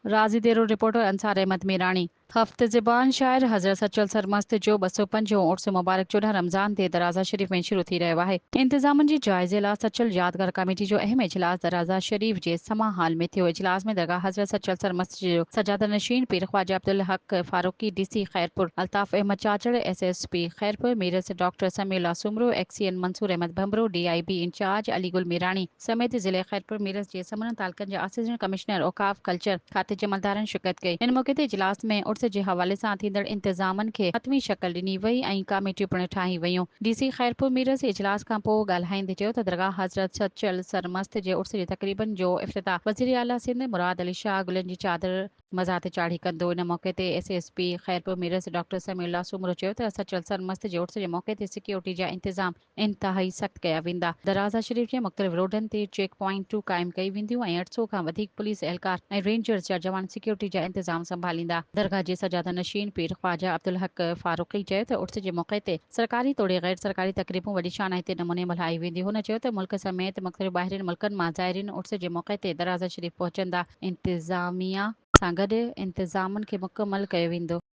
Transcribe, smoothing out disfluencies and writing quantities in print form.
राज़ी देरो रिपोर्टर अंसार अहमद मीरानी। हफ्ते ज़बान शायर हज़रत सचल सरमस्त जो 205 उर्स मुबारक चोॾहं रमज़ान ते दराज़ा शरीफ़ में शुरू थी रहियो आहे। इंतज़ामनि जी जाइज़े लाइ सचल यादगार कमेटी जो अहम इजलास दराज़ा शरीफ़ जे समा हाल में थियो। इजलास में दरगाह हज़रत सचल सरमस्त जो सजादा नशीन पीर Khwaja Abdul Haq Farooqui DC Khairpur, Altaf Ahmed Chachar SSP Khairpur Mirs, doctor Samila Soomro XEN Mansoor Ahmed Bhambhro DIB in charge Aligul Mirani समेत ज़िले खैरपुर मीरस जे समन तालुकनि जा असिस्टेंट कमिश्नर औकाफ कल्चर खाते जे अमलदारनि शिरकत कई। इन मौके ते इजलास में उर्स जे हवाले सां थींदड़ इंतज़ामनि खे हतमी शक्ल ॾिनी वई ऐं कमेटियूं पिणु ठाही वयूं। डीसी खैरपुर मीरस इजलास खां पोइ ॻाल्हाईंदे चयो त दरगाह हज़रत सचल सरमस्त जे उर्स जी तक़रीबन जो इफ़्तिताह वज़ीर आला सिंध मुराद अली शाह गुलनि जी चादर मज़ात चाढ़ी कंदो। इन मौके ते एसएसपी खैरपुर मीरस डॉक्टर समीउल्लाह सुमरो चयो त सचल सरमस्त जे उर्स जे मौके ते सिक्योरिटी जा इंतज़ाम इंतहाई सख़्त कया वेंदा। दराज़ा शरीफ़ जे मुख़्तलिफ़ रोडनि ते चेक पॉइंटूं क़ाइमु कई वेंदियूं ऐं 800 खां वधीक पुलिस एहलकार ऐं रेंजर्स जा जवान सिक्योरिटी जा इंतज़ाम संभालींदा। दरगाह जे सजादा नशीन पीर ख्वाजा अब्दुल हक फारूकी चयो त उर्स जे मौके ते सरकारी तोड़े गैर सरकारी तक़रीबूं वॾी शानाइते नमूने मल्हाई वेंदी। हुन चयो त मुल्क समेत मुख़्तलिफ़ ॿाहिरिन मुल्कनि मां ज़ाइरीन उर्स जे मौके ते दराज़ा शरीफ़ पहुचंदा। इंतिज़ामिया सां गॾु इंतज़ामनि खे मुकमल कयो वेंदो।